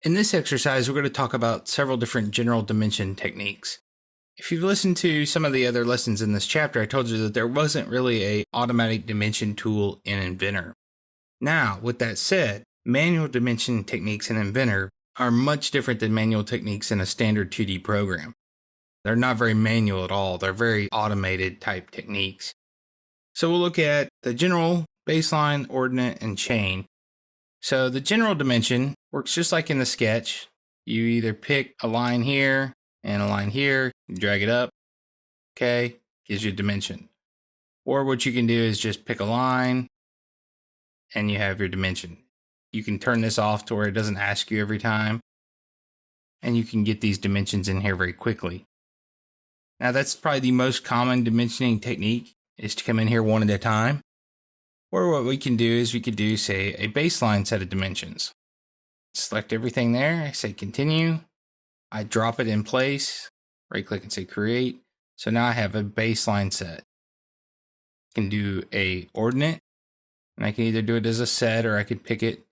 In this exercise, we're going to talk about several different general dimension techniques. If you've listened to some of the other lessons in this chapter, I told you that there wasn't really an automatic dimension tool in Inventor. Now, with that said, manual dimension techniques in Inventor are much different than manual techniques in a standard 2D program. They're not very manual at all. They're very automated type techniques. So we'll look at the general, baseline, ordinate, and chain. So the general dimension works just like in the sketch. You either pick a line here and a line here, you drag it up, okay, gives you a dimension. Or what you can do is just pick a line and you have your dimension. You can turn this off to where it doesn't ask you every time. And you can get these dimensions in here very quickly. Now that's probably the most common dimensioning technique, is to come in here one at a time. Or what we can do is we could do, say, a baseline set of dimensions. Select everything there, I say continue. I drop it in place, right click and say create. So now I have a baseline set. I can do a ordinate, and I can either do it as a set or I could pick it.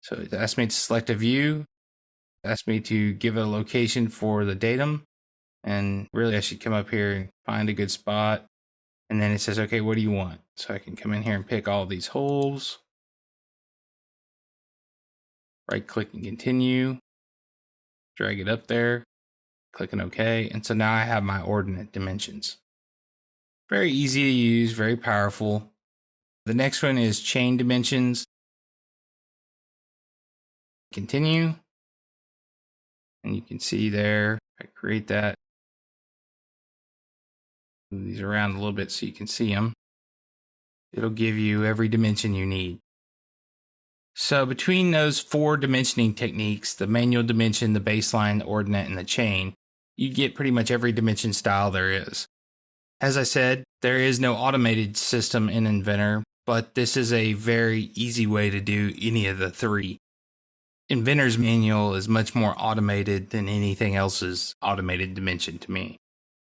So it asks me to select a view, it asks me to give a location for the datum, and really I should come up here and find a good spot. And then it says, okay, what do you want? So I can come in here and pick all these holes. Right click and continue. Drag it up there. Click on OK. And so now I have my ordinate dimensions. Very easy to use, very powerful. The next one is chain dimensions. Continue. And you can see there, I create that. Move these around a little bit so you can see them. It'll give you every dimension you need. So between those four dimensioning techniques, the manual dimension, the baseline, the ordinate, and the chain, you get pretty much every dimension style there is. As I said, there is no automated system in Inventor, but this is a very easy way to do any of the three. Inventor's manual is much more automated than anything else's automated dimension to me.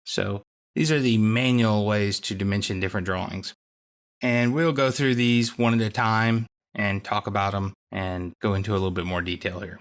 So these are the manual ways to dimension different drawings. And we'll go through these one at a time and talk about them and go into a little bit more detail here.